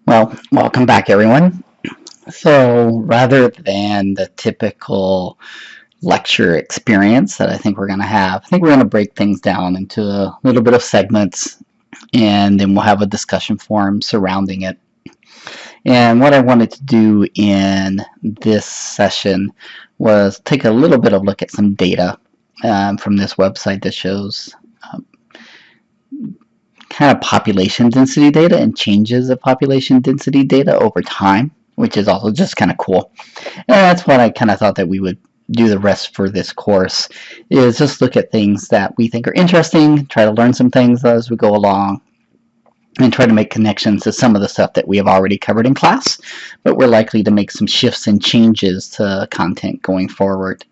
Well, welcome back, everyone. So, rather than the typical lecture experience that I think we're going to have, I think we're going to break things down into a little bit of segments and then we'll have a discussion forum surrounding it. And what I wanted to do in this session was take a little bit of look at some data from this website that shows um, kind of population density data and changes of population density data over time, which is also just kind of cool. And that's what I kind of thought that we would do the rest for this course, is just look at things that we think are interesting, try to learn some things as we go along, and try to make connections to some of the stuff that we have already covered in class, but we're likely to make some shifts and changes to content going forward,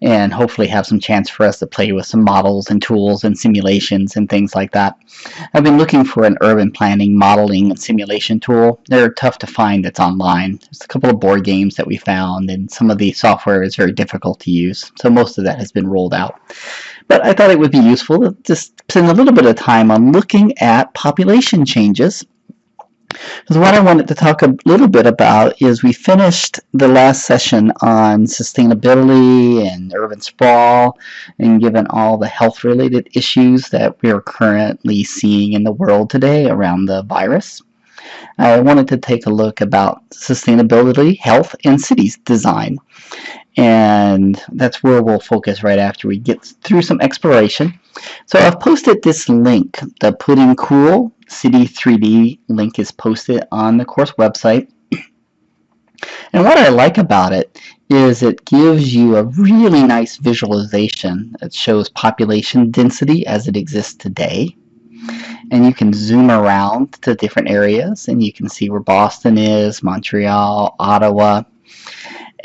and hopefully have some chance for us to play with some models and tools and simulations and things like that. I've been looking for an urban planning modeling and simulation tool. They're tough to find that's online. There's a couple of board games that we found, and some of the software is very difficult to use, so most of that has been rolled out. But I thought it would be useful to just spend a little bit of time on looking at population changes. Because what I wanted to talk a little bit about is we finished the last session on sustainability and urban sprawl, and given all the health-related issues that we are currently seeing in the world today around the virus, I wanted to take a look about sustainability, health, and cities design. And that's where we'll focus right after we get through some exploration. So I've posted this link, the Pudding Cool City 3D link is posted on the course website. And what I like about it is it gives you a really nice visualization that shows population density as it exists today. And you can zoom around to different areas and you can see where Boston is, Montreal, Ottawa,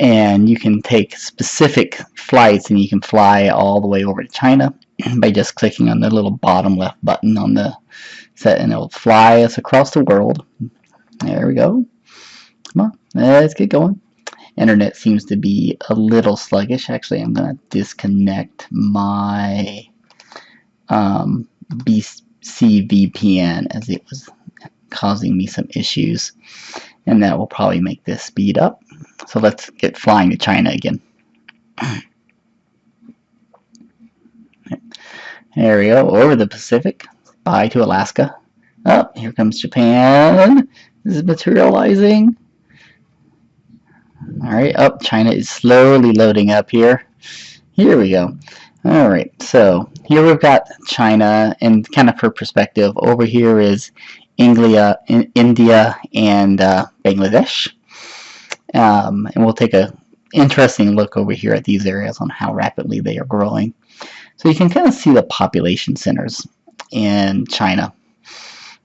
and you can take specific flights and you can fly all the way over to China by just clicking on the little bottom left button on the set, and it will fly us across the world. There we go. Come on, let's get going. Internet seems to be a little sluggish. Actually, I'm going to disconnect my BC VPN as it was causing me some issues, and that will probably make this speed up. So let's get flying to China again. There we go, over the Pacific, bye to Alaska. Oh, here comes Japan. This is materializing. Alright, up, China is slowly loading up here. Here we go. Alright, so here we've got China, and kind of for perspective, over here is India and Bangladesh. And we'll take an interesting look over here at these areas on how rapidly they are growing. So you can kind of see the population centers in China.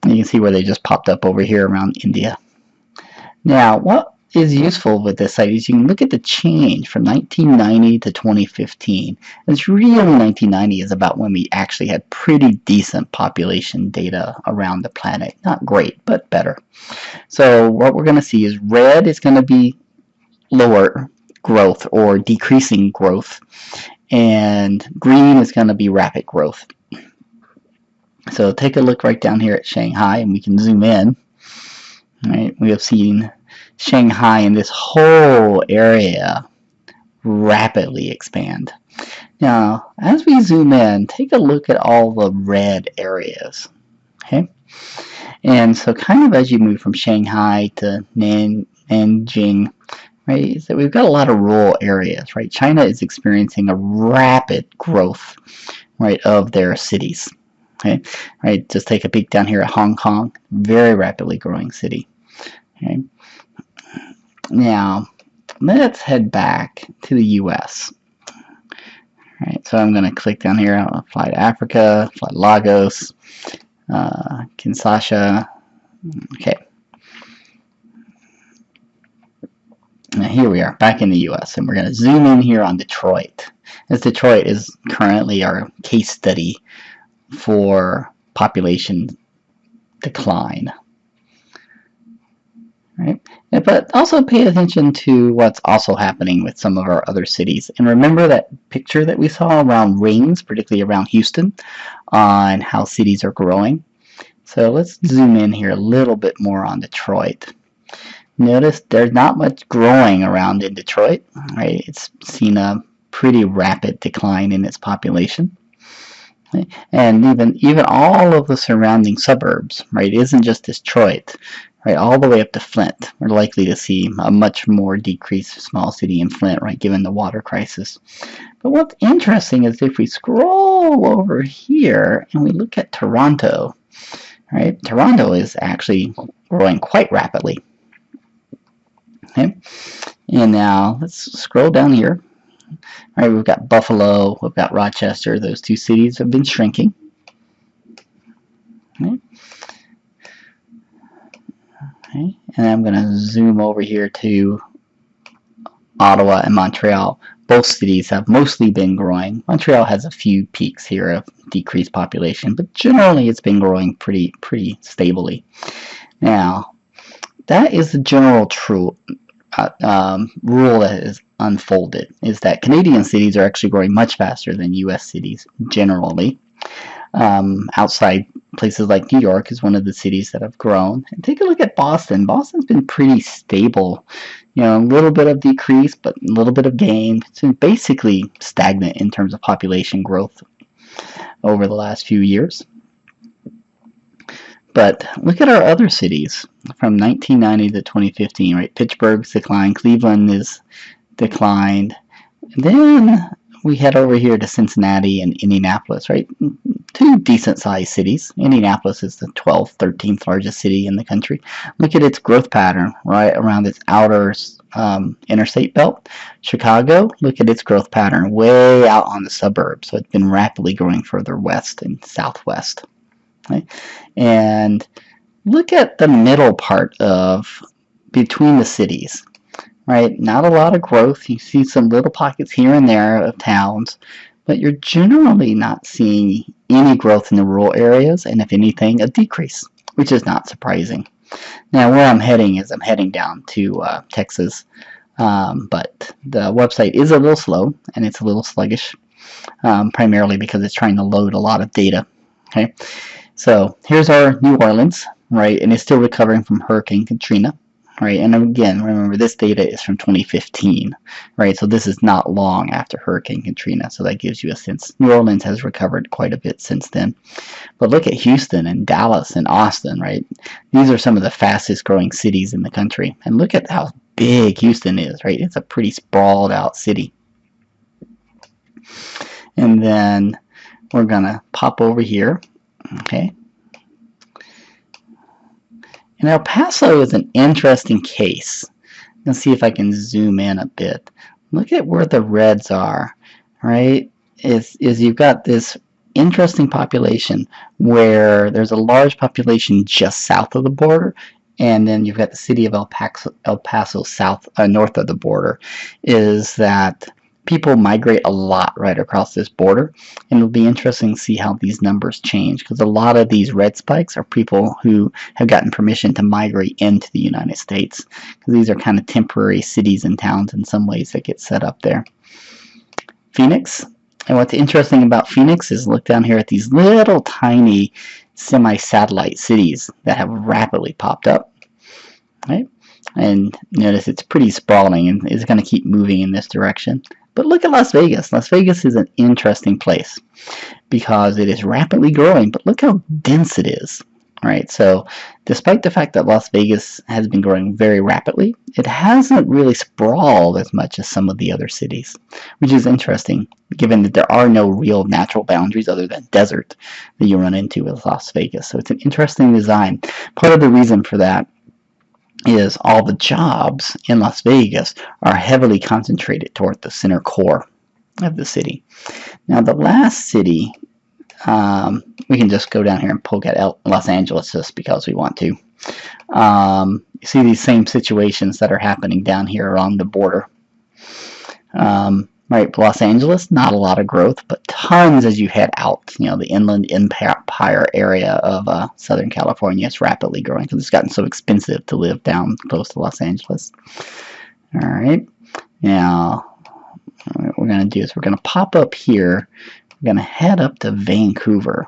And you can see where they just popped up over here around India. Now, what is useful with this site is you can look at the change from 1990 to 2015. It's really 1990 is about when we actually had pretty decent population data around the planet. Not great, but better. So what we're going to see is red is going to be lower growth or decreasing growth, and green is going to be rapid growth. So take a look right down here at Shanghai, and we can zoom in. All right, we have seen Shanghai in this whole area rapidly expand. Now, as we zoom in, take a look at all the red areas. Okay, and so kind of as you move from Shanghai to Nanjing, right, so we've got a lot of rural areas, right? China is experiencing a rapid growth, right, of their cities. Okay, right, just take a peek down here at Hong Kong, very rapidly growing city. Okay, now let's head back to the US. Right, so I'm going to click down here. I'll fly to Africa, fly to Lagos, Kinshasa. Okay. Now here we are back in the US, and we're going to zoom in here on Detroit, as Detroit is currently our case study for population decline. Right? But also pay attention to what's also happening with some of our other cities. And remember that picture that we saw around rings, particularly around Houston, on how cities are growing. So let's zoom in here a little bit more on Detroit. Notice there's not much growing around in Detroit, right? It's seen a pretty rapid decline in its population. Right? And even all of the surrounding suburbs, right? It isn't just Detroit, right? All the way up to Flint. We're likely to see a much more decreased small city in Flint, right? Given the water crisis. But what's interesting is if we scroll over here and we look at Toronto, right? Toronto is actually growing quite rapidly. Okay, and now let's scroll down here. All right, we've got Buffalo, we've got Rochester. Those two cities have been shrinking. Okay. Okay. And I'm going to zoom over here to Ottawa and Montreal. Both cities have mostly been growing. Montreal has a few peaks here of decreased population, but generally it's been growing pretty stably. Now, that is the general rule that is unfolded, is that Canadian cities are actually growing much faster than U.S. cities generally. Outside places like New York is one of the cities that have grown. And take a look at Boston. Boston's been pretty stable. You know, a little bit of decrease, but a little bit of gain. It's been basically stagnant in terms of population growth over the last few years. But look at our other cities from 1990 to 2015, right? Pittsburgh's declined, Cleveland is declined. And then we head over here to Cincinnati and Indianapolis, right? Two decent-sized cities. Indianapolis is the 12th, 13th largest city in the country. Look at its growth pattern right around its outer interstate belt. Chicago, look at its growth pattern way out on the suburbs. So it's been rapidly growing further west and southwest. Right? And look at the middle part of between the cities. Right? Not a lot of growth. You see some little pockets here and there of towns, but you're generally not seeing any growth in the rural areas, and if anything, a decrease, which is not surprising. Now, where I'm heading is I'm heading down to Texas, but the website is a little slow, and it's a little sluggish, primarily because it's trying to load a lot of data. Okay, so here's our New Orleans, right, and it's still recovering from Hurricane Katrina. Right, and again, remember this data is from 2015, right? So this is not long after Hurricane Katrina, so that gives you a sense. New Orleans has recovered quite a bit since then. But look at Houston and Dallas and Austin, right? These are some of the fastest growing cities in the country. And look at how big Houston is, right? It's a pretty sprawled out city. And then we're going to pop over here, okay? And El Paso is an interesting case. Let's see if I can zoom in a bit. Look at where the reds are, right? Is you've got this interesting population where there's a large population just south of the border, and then you've got the city of El Paso south, north of the border. Is that people migrate a lot right across this border, and it'll be interesting to see how these numbers change, because a lot of these red spikes are people who have gotten permission to migrate into the United States, because these are kind of temporary cities and towns in some ways that get set up there. Phoenix, and what's interesting about Phoenix is look down here at these little tiny semi-satellite cities that have rapidly popped up, right? And notice it's pretty sprawling and is going to keep moving in this direction. But look at Las Vegas. Las Vegas is an interesting place because it is rapidly growing, but look how dense it is. Right? So despite the fact that Las Vegas has been growing very rapidly, it hasn't really sprawled as much as some of the other cities, which is interesting given that there are no real natural boundaries other than desert that you run into with Las Vegas. So it's an interesting design. Part of the reason for that is all the jobs in Las Vegas are heavily concentrated toward the center core of the city. Now the last city, we can just go down here and poke at Los Angeles just because we want to. You see these same situations that are happening down here along the border. Right, Los Angeles, not a lot of growth, but tons as you head out. You know, the Inland Empire area of Southern California is rapidly growing because it's gotten so expensive to live down close to Los Angeles. All right, now what we're going to do is we're going to pop up here. We're going to head up to Vancouver.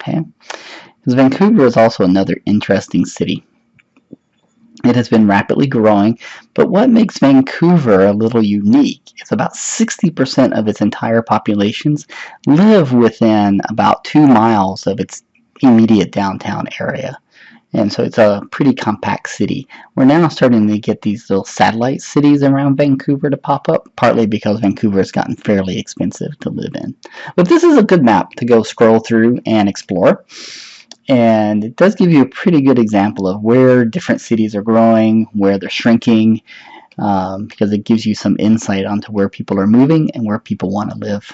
Okay, Because Vancouver is also another interesting city. It has been rapidly growing, but what makes Vancouver a little unique is about 60% of its entire populations live within about 2 miles of its immediate downtown area. And so it's a pretty compact city. We're now starting to get these little satellite cities around Vancouver to pop up, partly because Vancouver has gotten fairly expensive to live in. But this is a good map to go scroll through and explore. And it does give you a pretty good example of where different cities are growing, where they're shrinking, because it gives you some insight onto where people are moving and where people want to live.